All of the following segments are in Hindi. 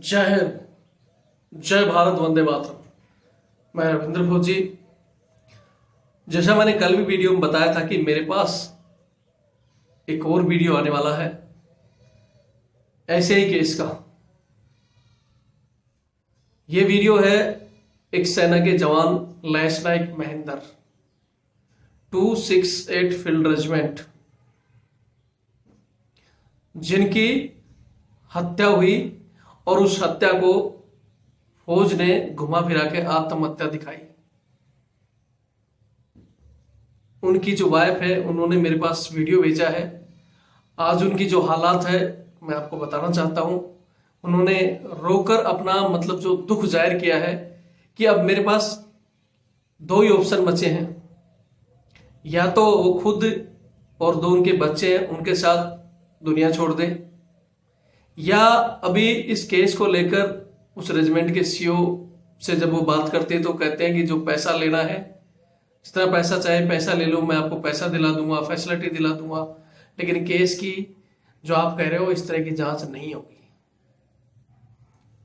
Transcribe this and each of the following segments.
जय हिंद, जय भारत, वंदे मातरम। मैं रविंद्र फौजी। जैसा मैंने कल भी वीडियो में बताया था कि मेरे पास एक और वीडियो आने वाला है ऐसे ही केस का। ये वीडियो है एक सेना के जवान लैंस नायक महेंद्र 268 फील्ड रेजिमेंट, जिनकी हत्या हुई और उस हत्या को फौज ने घुमा फिरा के आत्महत्या दिखाई। उनकी जो वाइफ है उन्होंने मेरे पास वीडियो भेजा है। आज उनकी जो हालात है मैं आपको बताना चाहता हूं। उन्होंने रोकर अपना जो दुख जाहिर किया है कि अब मेरे पास दो ही ऑप्शन बचे हैं, या तो वो खुद और दो उनके बच्चे हैं उनके साथ दुनिया छोड़ दे, या अभी इस केस को लेकर उस रेजिमेंट के सीओ से जब वो बात करते हैं तो कहते हैं कि जो पैसा लेना है, जितना पैसा चाहे पैसा ले लो, मैं आपको पैसा दिला दूंगा, फैसिलिटी दिला दूंगा, लेकिन केस की जो आप कह रहे हो इस तरह की जांच नहीं होगी।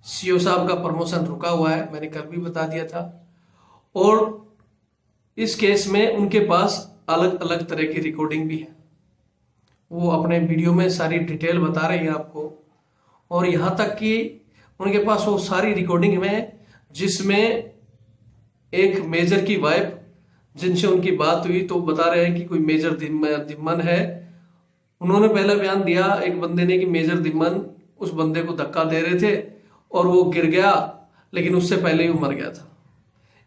सीओ साहब का प्रमोशन रुका हुआ है, मैंने कल भी बता दिया था। और इस केस में उनके पास अलग अलग तरह की रिकॉर्डिंग भी है। वो अपने वीडियो में सारी डिटेल बता रही है आपको, और यहां तक कि उनके पास वो सारी रिकॉर्डिंग में जिसमें एक मेजर की वाइफ जिनसे उनकी बात हुई तो बता रहे हैं कि कोई मेजर दिम्मन है। उन्होंने पहला बयान दिया एक बंदे ने कि मेजर दिम्मन उस बंदे को धक्का दे रहे थे और वो गिर गया, लेकिन उससे पहले ही वो मर गया था।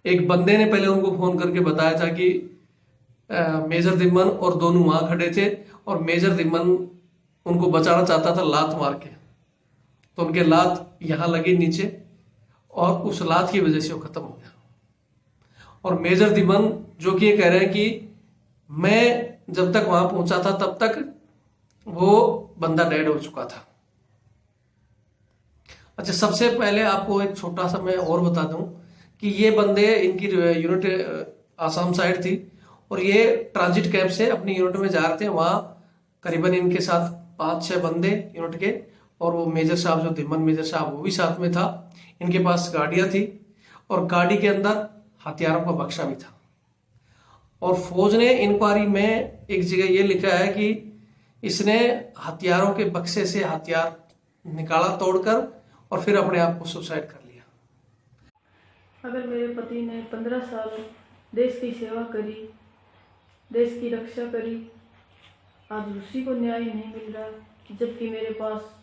एक बंदे ने पहले उनको फोन करके बताया था कि मेजर दिम्मन और दोनों वहां खड़े थे और मेजर दिम्मन उनको बचाना चाहता था लात मार के, तो उनके लात यहां लगी नीचे और उस लात की वजह से वो खत्म हो गया। और मेजर दिम्मन जो कि ये कह रहे हैं कि मैं जब तक वहां पहुंचा था तब तक वो बंदा डेड हो चुका था। अच्छा, सबसे पहले आपको एक छोटा सा मैं और बता दूं कि ये बंदे, इनकी यूनिट आसाम साइड थी और ये ट्रांजिट कैंप से अपनी यूनिट में जा रहे थे। वहां करीबन इनके साथ 5-6 बंदे यूनिट के, और वो मेजर साहब जो दिम्मन मेजर साहब वो भी साथ में था। इनके पास गाड़ियां थी और गाड़ी के अंदर हथियारों का बक्सा भी था। और फौज ने इंक्वायरी में एक जगह ये लिखा है कि इसने हथियारों के बक्से से हथियार निकाला तोड़कर और फिर अपने आप को सुसाइड कर लिया। अगर मेरे पति ने 15 साल देश की सेवा करी, देश की रक्षा करी, आज उसी को न्याय नहीं मिल रहा, जबकि मेरे पास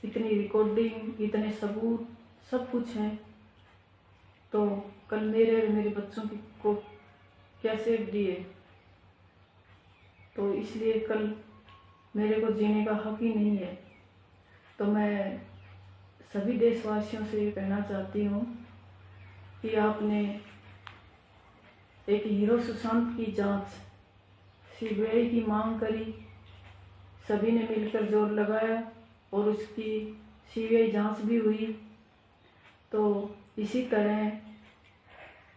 इतनी रिकॉर्डिंग, इतने सबूत, सब कुछ है, तो कल मेरे और मेरे बच्चों को कैसे दिए? तो इसलिए कल मेरे को जीने का हक ही नहीं है। तो मैं सभी देशवासियों से ये कहना चाहती हूँ कि आपने एक हीरो सुशांत की जांच सीबीआई की मांग करी, सभी ने मिलकर जोर लगाया और उसकी सीबीआई जांच भी हुई। तो इसी तरह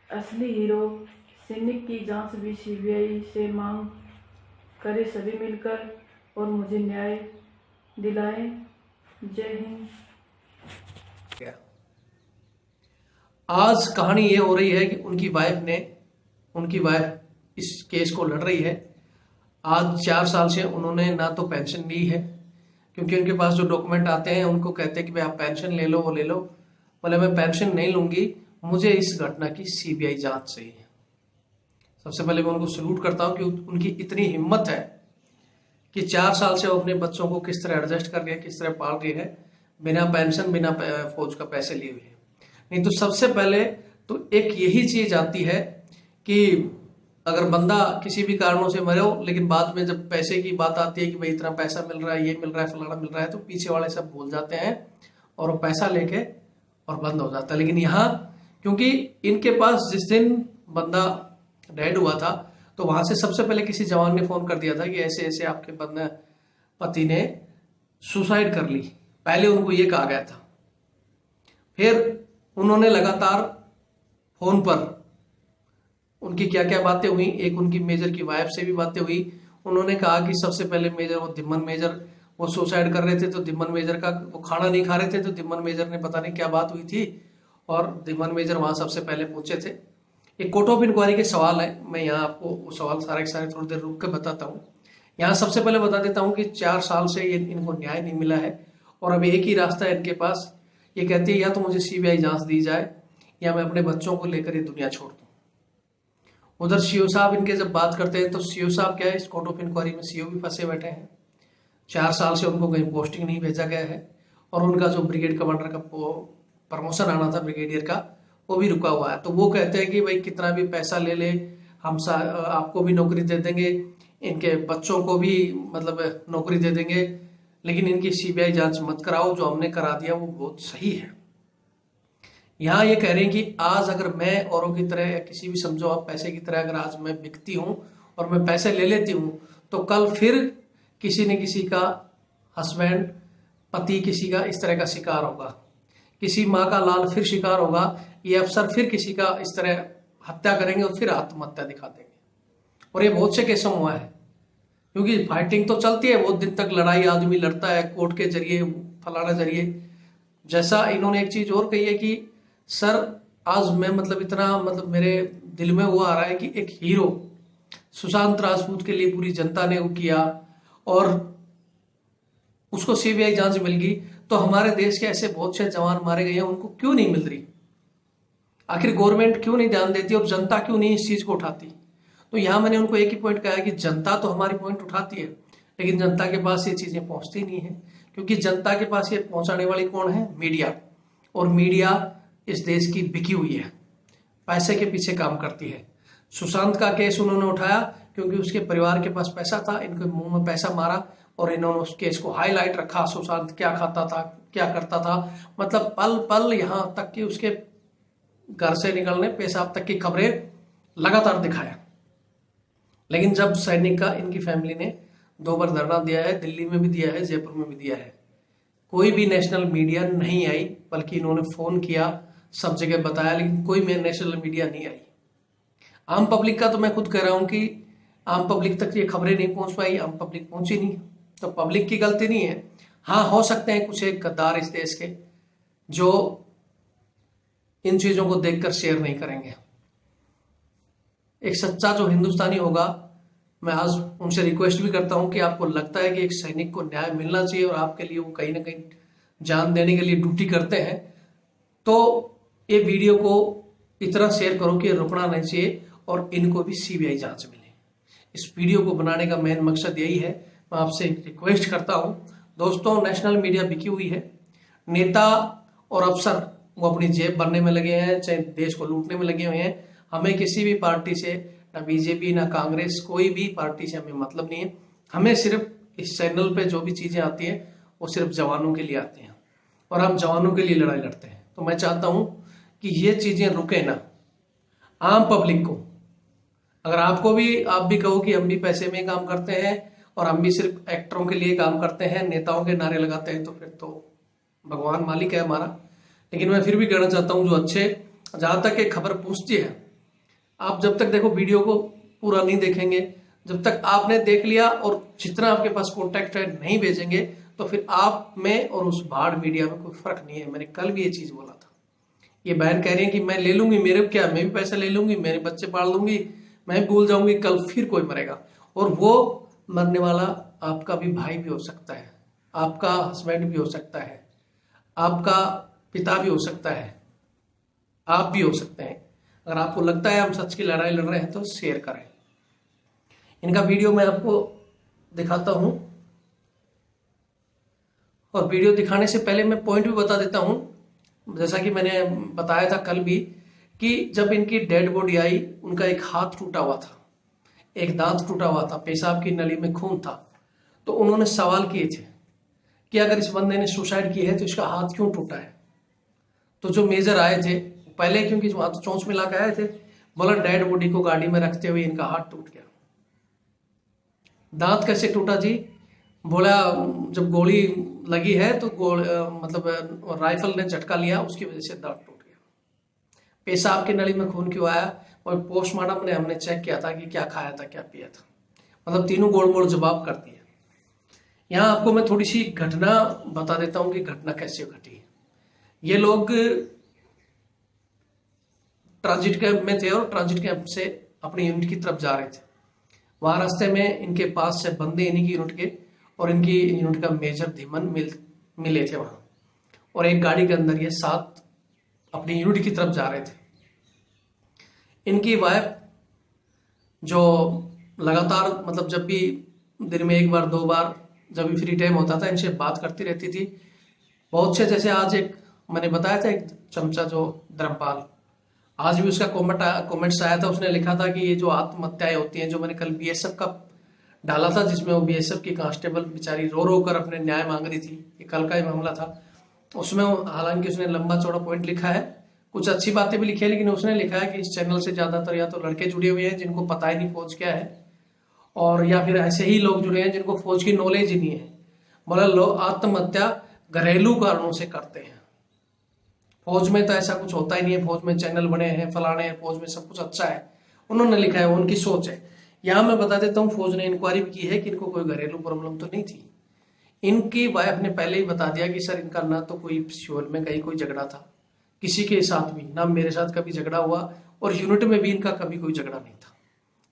असली हीरो सैनिक की जांच भी सीबीआई से मांग करे सभी मिलकर और मुझे न्याय दिलाए। जय हिंद। आज कहानी ये हो रही है कि उनकी वाइफ इस केस को लड़ रही है। आज 4 साल से उन्होंने ना तो पेंशन ली है, क्योंकि उनके पास जो डॉक्यूमेंट आते हैं उनको कहते हैं कि भाई आप पेंशन ले लो, वो ले लो। बोले मैं पेंशन नहीं लूंगी, मुझे इस घटना की सीबीआई जांच चाहिए। सबसे पहले मैं उनको सल्यूट करता हूं कि उनकी इतनी हिम्मत है कि 4 साल से वो अपने बच्चों को किस तरह एडजस्ट कर रही है, किस तरह पाल रही है, बिना पेंशन, बिना फौज का पैसे लिए हुए। नहीं तो सबसे पहले तो एक यही चीज आती है कि अगर बंदा किसी भी कारणों से मरे हो, लेकिन बाद में जब पैसे की बात आती है कि भाई इतना पैसा मिल रहा है, ये मिल रहा है, फलाना मिल रहा है, तो पीछे वाले सब भूल जाते हैं और वो पैसा लेके और बंद हो जाता है। लेकिन यहाँ क्योंकि इनके पास जिस दिन बंदा डेड हुआ था तो वहां से सबसे पहले किसी जवान ने फोन कर दिया था कि ऐसे ऐसे आपके पति ने सुसाइड कर ली। पहले उनको ये कहा गया था। फिर उन्होंने लगातार फोन पर उनकी क्या क्या बातें हुई, एक उनकी मेजर की वाइफ से भी बातें हुई। उन्होंने कहा कि सबसे पहले मेजर वो दिम्मन मेजर वो सुसाइड कर रहे थे तो दिमन मेजर का वो खाना नहीं खा रहे थे तो दिमन मेजर ने पता नहीं क्या बात हुई थी और दिमन मेजर वहां सबसे पहले पहुंचे थे। एक कोर्ट ऑफ इंक्वायरी के सवाल है, मैं यहाँ आपको वो सवाल सारे के सारे थोड़ी देर रुक के बताता हूँ। यहाँ सबसे पहले बता देता हूँ कि 4 साल से ये इनको न्याय नहीं मिला है और अब एक ही रास्ता है इनके पास। ये कहती है या तो मुझे सीबीआई जांच दी जाए या मैं अपने बच्चों को लेकर ये दुनिया छोड़ दूं। उधर सीओ साहब इनके जब बात करते हैं तो सीओ साहब क्या है, इस कोर्ट ऑफ इंक्वायरी में सीओ भी फंसे बैठे हैं। 4 साल से उनको कहीं पोस्टिंग नहीं भेजा गया है और उनका जो ब्रिगेड कमांडर का प्रमोशन आना था ब्रिगेडियर का, वो भी रुका हुआ है। तो वो कहते हैं कि भाई कितना भी पैसा ले ले हम आपको भी नौकरी दे देंगे, इनके बच्चों को भी मतलब नौकरी दे देंगे, लेकिन इनकी सीबीआई जांच मत कराओ, जो हमने करा दिया वो बहुत सही है। यहाँ ये कह रहे हैं कि आज अगर मैं औरों की तरह या किसी भी समझो आप पैसे की तरह अगर आज मैं बिकती हूँ और मैं पैसे ले लेती हूँ तो कल फिर किसी न किसी का हस्बैंड पति किसी का इस तरह का शिकार होगा, किसी माँ का लाल फिर शिकार होगा, ये अफसर फिर किसी का इस तरह हत्या करेंगे और फिर आत्महत्या दिखा देंगे। और ये बहुत से केसों में हुआ है, क्योंकि फाइटिंग तो चलती है बहुत दिन तक, लड़ाई आदमी लड़ता है कोर्ट के जरिए फलाना जरिए। जैसा इन्होंने एक चीज और कही है कि सर आज मैं मतलब इतना मतलब मेरे दिल में वो आ रहा है कि एक हीरो सुशांत राजपूत के लिए पूरी जनता ने वो किया और उसको सीबीआई जांच मिल गई, तो हमारे देश के ऐसे बहुत से जवान मारे गए हैं उनको क्यों नहीं मिल रही? आखिर गवर्नमेंट क्यों नहीं ध्यान देती और जनता क्यों नहीं इस चीज को उठाती? तो यहां मैंने उनको एक ही पॉइंट कहा है कि जनता तो हमारी पॉइंट उठाती है, लेकिन जनता के पास ये चीजें पहुंचती नहीं है, क्योंकि जनता के पास ये पहुंचाने वाली कौन है? मीडिया। और मीडिया इस देश की बिकी हुई है, पैसे के पीछे काम करती है। सुशांत का केस उन्होंने उठाया क्योंकि उसके परिवार के पास पैसा था, इनके मुंह में पैसा मारा और इन्होंने उस केस को हाईलाइट रखा, सुशांत क्या खाता था क्या करता था, मतलब पल पल यहां तक कि उसके घर से निकलने पेशाब तक की खबरें लगातार दिखाया। लेकिन जब सैनिक का इनकी फैमिली ने 2 बार धरना दिया है, दिल्ली में भी दिया है, जयपुर में भी दिया है, कोई भी नेशनल मीडिया नहीं आई, बल्कि इन्होंने फोन किया, सब जगह बताया, लेकिन कोई नेशनल मीडिया नहीं आई। आम पब्लिक का तो मैं खुद कह रहा हूं कि आम पब्लिक तक ये खबरें नहीं पहुंच पाई, आम पब्लिक पहुंची नहीं, तो पब्लिक की गलती नहीं है। हाँ, हो सकते हैं कुछ एक गद्दार इस देश के जो इन चीजों को देखकर शेयर नहीं करेंगे। एक सच्चा जो हिंदुस्तानी होगा, मैं आज उनसे रिक्वेस्ट भी करता हूं कि आपको लगता है कि एक सैनिक को न्याय मिलना चाहिए और आपके लिए वो कहीं ना कहीं जान देने के लिए ड्यूटी करते हैं, तो ये वीडियो को इतना शेयर करो कि रुकना नहीं चाहिए और इनको भी सीबीआई जांच मिले। इस वीडियो को बनाने का मेन मकसद यही है। मैं आपसे रिक्वेस्ट करता हूं दोस्तों, नेशनल मीडिया बिकी हुई है, नेता और अफसर वो अपनी जेब भरने में लगे हैं, चाहे देश को लूटने में लगे हुए हैं। हमें किसी भी पार्टी से, ना बीजेपी ना कांग्रेस, कोई भी पार्टी से हमें मतलब नहीं है। हमें सिर्फ इस चैनल पे जो भी चीजें आती हैं वो सिर्फ जवानों के लिए आती हैं और हम जवानों के लिए लड़ाई लड़ते हैं। तो मैं चाहता हूं कि ये चीजें रुके ना। आम पब्लिक को, अगर आपको भी, आप भी कहो कि हम भी पैसे में काम करते हैं और हम भी सिर्फ एक्टरों के लिए काम करते हैं, नेताओं के नारे लगाते हैं, तो फिर तो भगवान मालिक है हमारा। लेकिन मैं फिर भी कहना चाहता हूं जो अच्छे, जहां तक एक खबर पहुंचती है, आप जब तक देखो वीडियो को पूरा नहीं देखेंगे, जब तक आपने देख लिया और जितना आपके पास कॉन्टेक्ट है नहीं भेजेंगे, तो फिर आप में और उस भाड़ मीडिया में कोई फर्क नहीं है। मैंने कल भी ये चीज बोला था। ये बहन कह रही है कि मैं ले लूंगी, मेरे क्या, मैं भी पैसे ले लूंगी, मेरे बच्चे पाल लूंगी, मैं भूल जाऊंगी, कल फिर कोई मरेगा। और वो मरने वाला आपका भी भाई भी हो सकता है, आपका हस्बैंड भी हो सकता है, आपका पिता भी हो सकता है, आप भी हो सकते हैं। अगर आपको लगता है हम सच की लड़ाई लड़ रहे हैं तो शेयर करें। इनका वीडियो मैं आपको दिखाता हूं और वीडियो दिखाने से पहले मैं पॉइंट भी बता देता हूं। जैसा कि मैंने बताया था कल भी कि जब इनकी डेड बॉडी आई, उनका एक हाथ टूटा हुआ था, एक दांत टूटा हुआ था, पेशाब की नली में खून था। तो उन्होंने सवाल किए थे कि अगर इस बंदे ने सुसाइड की है तो इसका हाथ क्यों टूटा है? तो जो मेजर आए थे पहले, क्योंकि वहां तो चोंच मिला के आए थे, बोला डेड बॉडी को गाड़ी में रखते हुए इनका हाथ टूट गया। दांत कैसे टूटा जी? बोला जब गोली लगी है तो मतलब राइफल ने झटका लिया, उसकी वजह से दांत टूट गया। पेशाब की नली में खून क्यों आया? और पोस्टमार्टम ने हमने चेक किया था कि क्या खाया था क्या पिया था, मतलब तीनों गोल मोड़ जवाब कर दिया। यहाँ आपको मैं थोड़ी सी घटना बता देता हूं कि घटना कैसे घटी। ये लोग ट्रांजिट कैंप में थे और ट्रांजिट कैंप से अपनी यूनिट की तरफ जा रहे थे। वहां रास्ते में इनके पास से बंदे इन्हीं की यूनिट के और इनकी यूनिट का मेजर धीमन मिले थे वहां, और एक गाड़ी के अंदर ये 7 अपनी यूनिट की तरफ जा रहे थे। इनकी वाइफ जो लगातार मतलब जब भी दिन में 1 बार 2 बार जब भी फ्री टाइम होता था इनसे बात करती रहती थी बहुत से। जैसे आज एक मैंने बताया था एक चमचा जो धर्मपाल, आज भी उसका कमेंट्स आया था, उसने लिखा था कि ये जो आत्महत्याएं होती हैं, जो मैंने कल बीएसएफ का डाला था जिसमें वो बीएसएफ की कांस्टेबल बेचारी रो रो कर अपने न्याय मांग रही थी, ये कल का ही मामला था। उसमें हालांकि उसने लंबा चौड़ा पॉइंट लिखा है, कुछ अच्छी बातें भी लिखी है, लेकिन उसने लिखा है कि इस चैनल से ज्यादातर या तो लड़के जुड़े हुए हैं जिनको पता ही नहीं फौज क्या है, और या फिर ऐसे ही लोग जुड़े हैं जिनको फौज की नॉलेज ही नहीं है। बोला लोग आत्महत्या घरेलू कारणों से करते हैं, फौज में तो ऐसा कुछ होता ही नहीं है, फौज में चैनल बने हैं, फलाने हैं, फौज में सब कुछ अच्छा है। उन्होंने लिखा है, उनकी सोच है। यहां मैं बता देता हूं, फौज ने इंक्वायरी भी की है कि इनको कोई घरेलू प्रॉब्लम तो नहीं थी। इनकी वाइफ ने पहले ही बता दिया कि सर इनका ना तो कोई शिवल में कहीं कोई झगड़ा था किसी के साथ भी, ना मेरे साथ कभी झगड़ा हुआ, और यूनिट में भी इनका कभी कोई झगड़ा नहीं था।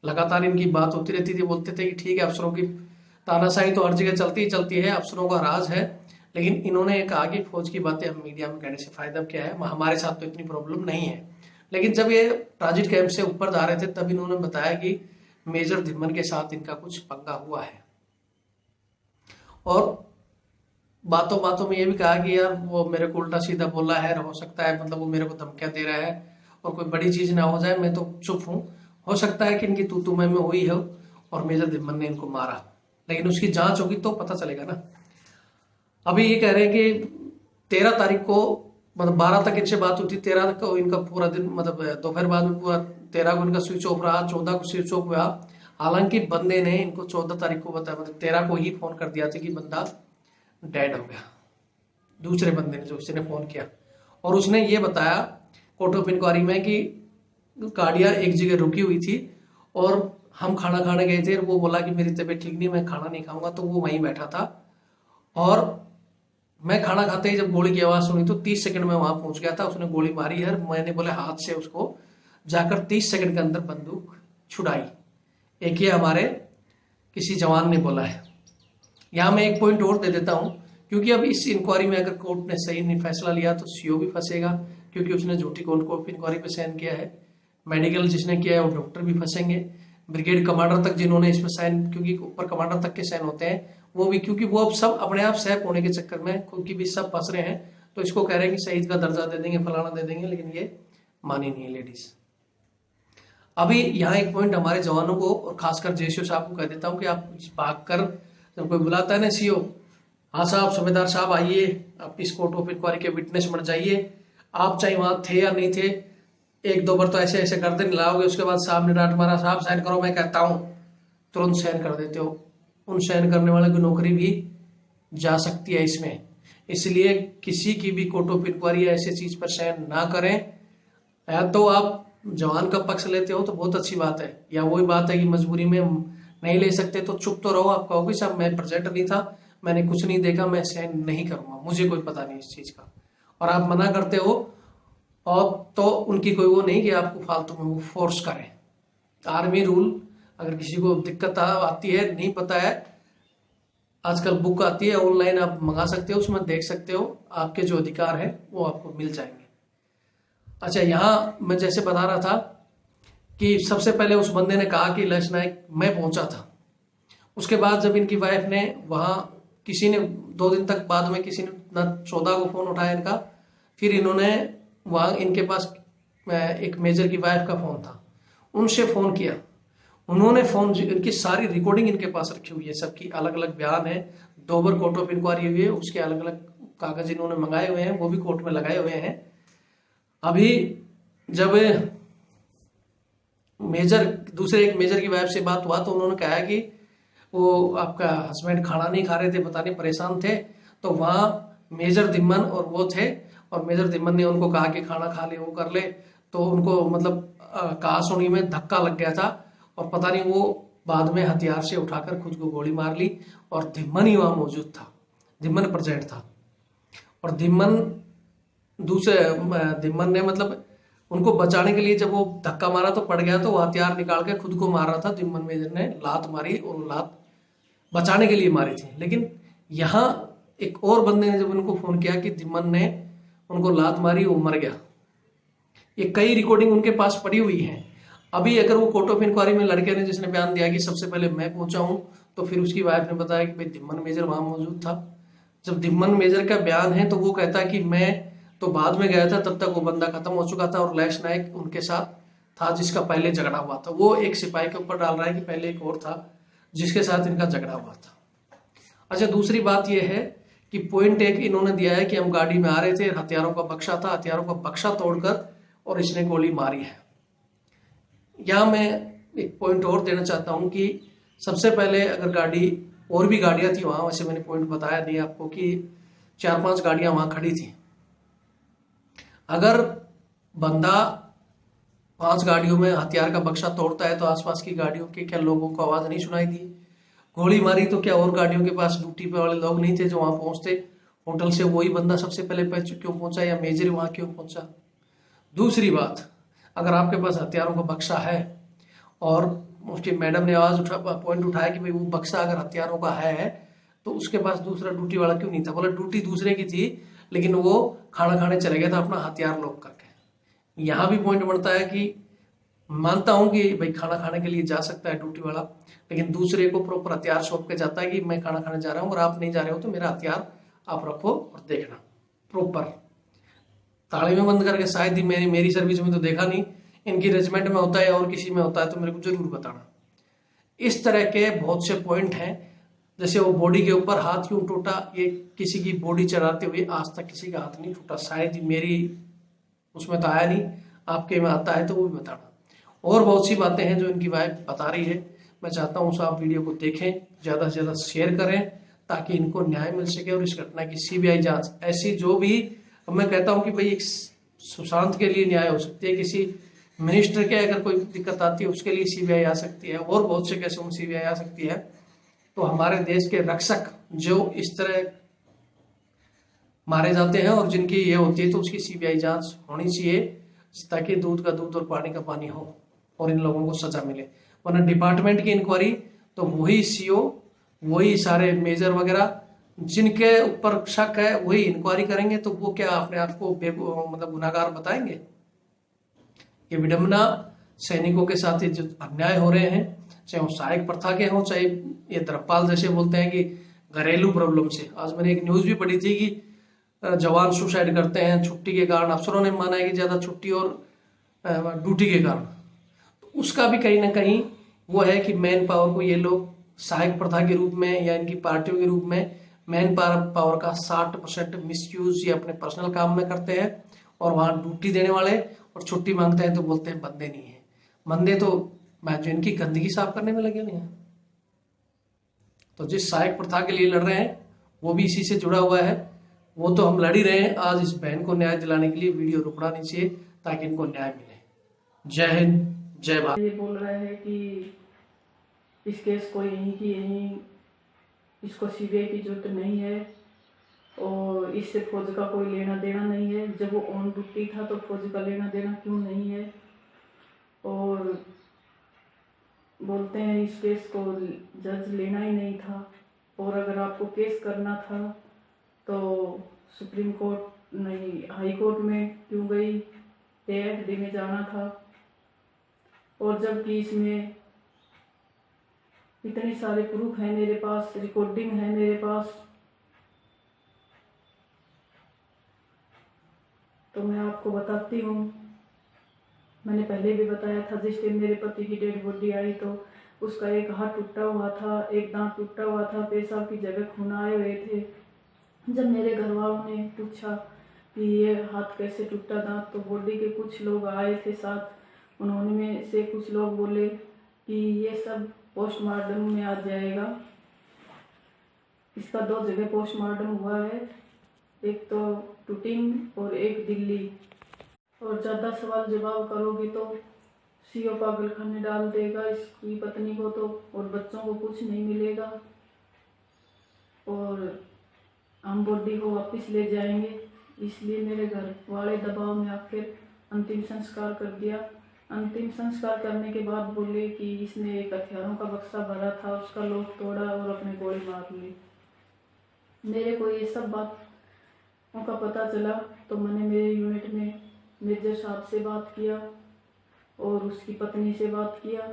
लगातार इनकी बात होती रहती थी, बोलते थे कि ठीक है अफसरों की तानाशाही तो हर जगह चलती ही चलती है, अफसरों का राज है, लेकिन इन्होंने कहा कि फौज की बातें हम मीडिया में कहने से फायदा क्या है, हमारे साथ तो इतनी प्रॉब्लम नहीं है। लेकिन जब ये ट्रांजिट कैंप से ऊपर जा रहे थे तब इन्होंने बताया कि मेजर धिमन के साथ इनका कुछ पंगा हुआ है, और बातों बातों में ये भी कहा कि यार वो मेरे को उल्टा सीधा बोला है, हो सकता है मतलब वो मेरे को धमकियां दे रहा है और कोई बड़ी चीज ना हो जाए, मैं तो चुप हूं, हो सकता है कि इनकी तू मैं हुई है और मेजर धिमन ने इनको मारा, लेकिन उसकी जांच होगी तो पता चलेगा ना। अभी ये कह रहे हैं कि 13 तारीख को मतलब 12 तक इनसे बात हुई थी, 13 को इनका पूरा दिन मतलब दोपहर बाद में पूरा 13 को इनका स्विच ऑफ रहा, 14 को स्विच ऑफ हुआ। हालांकि बंदे ने इनको 14 तारीख को बताया, मतलब 13 को ही फोन कर दिया था कि बंदा डेड हो गया, दूसरे बंदे ने जो उसने फोन किया, और उसने ये बताया कोर्ट ऑफ इंक्वायरी में कि गाड़ियां एक जगह रुकी हुई थी और हम खाना खाने गए थे, वो बोला कि मेरी तबीयत ठीक नहीं, मैं खाना नहीं खाऊंगा, तो वो वहीं बैठा था, और मैं खाना खाते ही जब गोली की आवाज सुनी तो 30 सेकंड में वहां पहुंच गया था, उसने गोली मारी है, मैंने बोले हाथ से उसको जाकर 30 सेकंड के अंदर बंदूक छुड़ाई। एक ये हमारे किसी जवान ने बोला है। यहां मैं एक पॉइंट और दे देता हूं, क्योंकि अब इस इंक्वायरी में अगर कोर्ट ने सही नहीं फैसला लिया तो सीओ भी फंसेगा, क्योंकि उसने झूठी कोर्ट ऑफ इंक्वायरी पे साइन किया है। मेडिकल जिसने किया है वो डॉक्टर भी फंसेंगे, ब्रिगेड कमांडर तक जिन्होंने इसमें साइन, क्योंकि ऊपर कमांडर तक के साइन होते हैं वो भी, क्योंकि वो अब सब अपने आप सैप होने के चक्कर में खुद की भी सब फंस रहे हैं, तो इसको कह रहे हैं कि शहीद का दर्जा दे देंगे, फलाना दे देंगे, लेकिन ये मानी नहीं है लेडीज। अभी यहाँ एक पॉइंट हमारे जवानों को और खासकर जेसीओ साहब को कह देता हूँ कि आप भाग कर जब कोई बुलाता है ना सीओ, हाँ साहब सूबेदार साहब आइए, आप इस कोर्ट ऑफ इंक्वायरी के विटनेस बन जाइए, आप चाहे वहां थे या नहीं थे, 1-2 बार तो ऐसे ऐसे करते नहीं लाओगे, उसके बाद साहब ने डांट मारा, साहब साइन करो, मैं कहता हूं, तुरंत साइन कर देते हो। उन साइन करने वाले की नौकरी भी जा सकती है इसमें, इसलिए किसी की भी कोर्ट ऑफ इंक्वायरी ऐसी चीज पर साइन ना करें। या तो आप जवान का पक्ष लेते हो तो बहुत अच्छी बात है, या वही बात है कि मजबूरी में नहीं ले सकते तो चुप तो रहो, आप कहोगे साहब मैं प्रेजेंट नहीं था, मैंने कुछ नहीं देखा, मैं साइन नहीं करूंगा, मुझे कोई पता नहीं इस चीज का, और आप मना करते हो, और तो उनकी कोई वो नहीं कि आपको फालतू में वो फोर्स करें। आर्मी रूल अगर किसी को दिक्कत आती है, नहीं पता है, आजकल बुक आती है ऑनलाइन, आप मंगा सकते हो, उसमें देख सकते हो, आपके जो अधिकार है वो आपको मिल जाएंगे। अच्छा, यहां मैं जैसे बता रहा था कि सबसे पहले उस बंदे ने कहा कि लक्ष्य नायक मैं पहुंचा था, उसके बाद जब इनकी वाइफ ने वहां, किसी ने 2 दिन तक बाद में किसी ने ना 14 को फोन उठाया इनका, फिर इन्होंने वहां इनके पास एक मेजर की वाइफ का फोन था, उनसे फोन किया, उन्होंने फोन, इनकी सारी रिकॉर्डिंग इनके पास रखी हुई है, सबकी अलग अलग बयान है, 2 बार कोर्ट ऑफ इंक्वायरी हुई है, उसके अलग अलग कागज इन्होंने मंगाए हुए हैं, वो भी कोर्ट में लगाए हुए हैं। अभी जब मेजर दूसरे एक मेजर की वाइफ से बात हुआ तो उन्होंने कहा कि वो आपका हस्बैंड खाना नहीं खा रहे थे, पता नहीं परेशान थे, तो वहां मेजर दिम्मन और वो थे, और मेजर दिम्मन ने उनको कहा कि खाना खा ले, वो कर ले, तो उनको मतलब कहा सुनी में धक्का लग गया था, और पता नहीं वो बाद में हथियार से उठाकर खुद को गोली मार ली और धिम्मन ही वहां मौजूद था, धिम्मन प्रेजेंट था। और धिम्मन ने मतलब उनको बचाने के लिए जब वो धक्का मारा तो पड़ गया, तो वो हथियार निकाल के खुद को मार रहा था। धिम्मन मेजर ने लात मारी और वो लात बचाने के लिए मारी थी। लेकिन यहाँ एक और बंदे ने जब उनको फोन किया कि धिम्मन ने उनको लात मारी, वो मर गया। ये कई रिकॉर्डिंग उनके पास पड़ी हुई है। अभी अगर वो कोर्ट ऑफ इंक्वायरी में लड़के ने जिसने बयान दिया कि सबसे पहले मैं पहुंचा हूं, तो फिर उसकी वाइफ ने बताया कि भाई धिम्मन मेजर वहां मौजूद था। जब धिम्मन मेजर का बयान है तो वो कहता है कि मैं तो बाद में गया था, तब तक वो बंदा खत्म हो चुका था और लैश नायक उनके साथ था जिसका पहले झगड़ा हुआ था। वो एक सिपाही के ऊपर डाल रहा है कि पहले एक और था जिसके साथ इनका झगड़ा हुआ था। अच्छा, दूसरी बात यह है कि पॉइंट एक इन्होंने दिया है कि हम गाड़ी में आ रहे थे, हथियारों का बक्सा था, हथियारों का बक्सा तोड़कर और इसने गोली मारी है। यहां मैं एक पॉइंट और देना चाहता हूं कि सबसे पहले अगर गाड़ी और भी गाड़ियां थी वहां, वैसे मैंने पॉइंट बताया नहीं आपको कि 4-5 गाड़ियां वहां खड़ी थी। अगर बंदा 5 गाड़ियों में हथियार का बक्सा तोड़ता है तो आसपास की गाड़ियों के क्या लोगों को आवाज नहीं सुनाई दी? गोली मारी तो क्या और गाड़ियों के पास ड्यूटी पे वाले लोग नहीं थे जो वहां पहुंचते? होटल से वही बंदा सबसे पहले क्यों पहुंचा, या मेजर वहां क्यों पहुंचा? दूसरी बात, अगर आपके पास हथियारों का बक्सा है और उसकी मैडम ने पॉइंट उठाया कि भाई वो बक्सा अगर हथियारों का है तो उसके पास दूसरा ड्यूटी वाला क्यों नहीं था? बोला ड्यूटी दूसरे की थी, लेकिन वो खाना खाने चले गया था अपना हथियार लॉक करके। यहां भी पॉइंट बनता है कि मानता हूं कि भाई खाना खाने के लिए जा सकता है ड्यूटी वाला, लेकिन दूसरे को प्रॉपर हथियार सौंप के जाता है कि मैं खाना खाने जा रहा हूं और आप नहीं जा रहे हो तो मेरा हथियार आप रखो और देखना प्रॉपर ताले में बंद करके। शायद ही मेरी सर्विस में तो देखा नहीं, इनकी रेजिमेंट में होता है और किसी में होता है तो मेरे को जरूर बताना। इस तरह के बहुत से पॉइंट हैं। जैसे वो बॉडी के ऊपर हाथ क्यों टूटा, ये किसी की बॉडी चढ़ाते हुए आज तक किसी का हाथ नहीं टूटा। शायद ही मेरी उसमें तो आया नहीं, आपके में आता है तो वो भी बताना। और बहुत सी बातें हैं जो इनकी वाइफ बता रही है। मैं चाहता हूं आप वीडियो को देखें, ज्यादा से ज्यादा शेयर करें ताकि इनको न्याय मिल सके और इस घटना की सीबीआई जांच ऐसी जो भी, अब मैं कहता हूं कि भाई एक सुशांत के लिए न्याय हो सकती है, किसी मिनिस्टर के अगर कोई दिक्कत आती है उसके लिए सीबीआई आ सकती है, और बहुत से केसों में सीबीआई आ सकती है। तो हमारे देश के रक्षक जो इस तरह मारे जाते हैं और जिनकी ये होती है तो उसकी सीबीआई जांच होनी चाहिए ताकि दूध का दूध और पानी का पानी हो और इन लोगों को सजा मिले। वरना डिपार्टमेंट की इंक्वायरी तो वही सीओ, वही सारे मेजर वगैरह जिनके ऊपर शक है वही इंक्वायरी करेंगे, तो वो क्या अपने आप को मतलब गुनाहगार बताएंगे? ये विडंबना सैनिकों के साथ जो अन्याय हो रहे हैं, चाहे वो सहायक प्रथा के हों, चाहे ये धर्मपाल जैसे बोलते हैं कि घरेलू प्रॉब्लम से। आज मैंने एक न्यूज भी पढ़ी थी कि जवान सुसाइड करते हैं छुट्टी के कारण। अफसरों ने माना है कि ज्यादा छुट्टी और ड्यूटी के कारण। तो उसका भी कहीं ना कहीं वो है कि मैन पावर को ये लोग सहायक प्रथा के रूप में या इनकी पार्टियों के रूप में मैन पावर का 60% मिसयूज ये अपने पर्सनल काम में करते हैं, और वहां ड्यूटी देने वाले और छुट्टी मांगते हैं तो बोलते हैं बंदे नहीं है। बंदे तो जो इनकी गंदगी साफ करने में लगे हुए हैं। तो जिस सहायक प्रथा के लिए लड़ रहे हैं वो भी इसी से जुड़ा हुआ है। वो तो हम लड़ ही रहे हैं। आज इस बहन को न्याय दिलाने के लिए वीडियो रुकना नहीं चाहिए ताकि इनको न्याय मिले। जय हिंद, जय भारत। ये बोल रहे हैं कि इस केस को यहीं की यहीं, इसको सीबीआई की जरूरत नहीं है और इससे फौज का कोई लेना देना नहीं है। जब वो ऑन ड्यूटी था तो फौज का लेना देना क्यों नहीं है? और बोलते हैं इस केस को जज लेना ही नहीं था, और अगर आपको केस करना था तो सुप्रीम कोर्ट नहीं हाई कोर्ट में क्यों गई, AFD में जाना था। और जबकि इसमें इतने सारे प्रूफ है मेरे पास, रिकॉर्डिंग है मेरे पास, तो मैं आपको बताती हूँ। मैंने पहले भी बताया था, जिस टाइम मेरे पति की डेड बॉडी आई तो उसका एक हाथ टूटा हुआ था, एक दांत टूटा हुआ था, पेशाब की जगह खून आए हुए थे। जब मेरे घर वालों ने पूछा कि ये हाथ कैसे टूटा दांत, तो बॉडी के कुछ लोग आए थे साथ, उन्होंने में से कुछ लोग बोले कि ये सब पोस्टमार्टम में आ जाएगा। इसका 2 जगह पोस्टमार्टम हुआ है, एक तो टूटिंग और एक दिल्ली। और ज़्यादा सवाल जवाब करोगे तो सीओ पागल खाने डाल देगा इसकी पत्नी को तो, और बच्चों को कुछ नहीं मिलेगा, और हम बॉडी को वापस ले जाएंगे। इसलिए मेरे घर वाले दबाव में आकर अंतिम संस्कार कर दिया। अंतिम संस्कार करने के बाद बोले कि इसने एक हथियारों का बक्सा भरा था, उसका लॉक तोड़ा और अपने गोली मार ली। मेरे को ये सब बातों का पता चला तो मैंने मेरे यूनिट में मेजर साहब से बात किया और उसकी पत्नी से बात किया।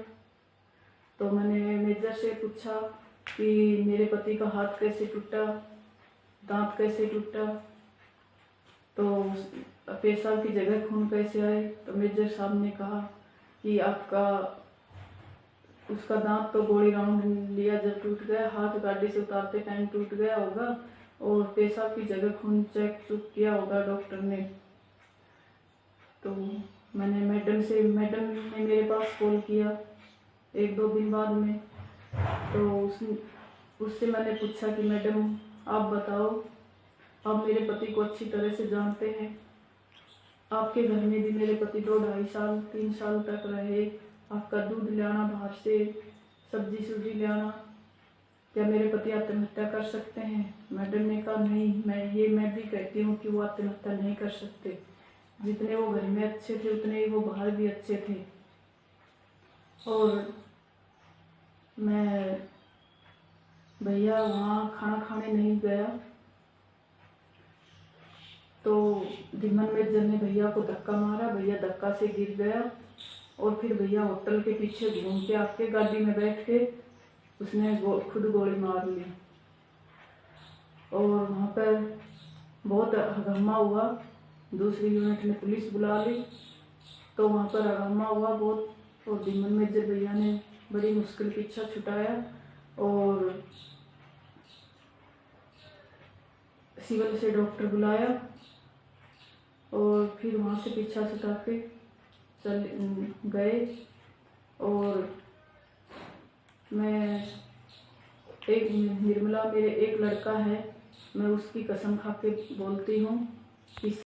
तो मैंने मेजर से पूछा कि मेरे पति का हाथ कैसे टूटा, दांत कैसे टूटा, तो पेशाब की जगह खून कैसे आए। तो मेजर साहब ने कहा कि आपका उसका दांत तो गोली राउंड लिया जब टूट गया, हाथ गाड़ी से उतारते टाइम टूट गया होगा, और पेशाब की जगह खून चेक किया होगा डॉक्टर ने। तो मैंने मैडम ने मेरे पास कॉल किया 1-2 दिन बाद में। तो उससे मैंने पूछा कि मैडम आप बताओ, आप मेरे पति को अच्छी तरह से जानते हैं, आपके घर में भी मेरे पति 2-2.5 साल 3 साल तक रहे, आपका दूध ले आना बाहर से, सब्जी सुब्जी ले आना, क्या मेरे पति आत्महत्या कर सकते हैं? मैडम ने कहा नहीं, मैं भी कहती हूँ कि वो आत्महत्या नहीं कर सकते। जितने वो घर में अच्छे थे उतने ही वो बाहर भी अच्छे थे। और मैं भैया वहाँ खाना खाने नहीं गया तो धीमन मेजर ने भैया को धक्का मारा, भैया धक्का से गिर गया और फिर भैया होटल के पीछे घूम के आके गाड़ी में बैठ के उसने खुद गोली मार ली। और वहाँ पर बहुत हंगामा हुआ, दूसरी यूनिट ने पुलिस बुला ली, तो वहाँ पर हंगामा हुआ बहुत, और धीमन मेजर भैया ने बड़ी मुश्किल पीछा छुटाया और सिविल से डॉक्टर बुलाया और फिर वहाँ से पीछा छुटा के चल गए। और मैं एक निर्मला, मेरे एक लड़का है, मैं उसकी कसम खा के बोलती हूँ कि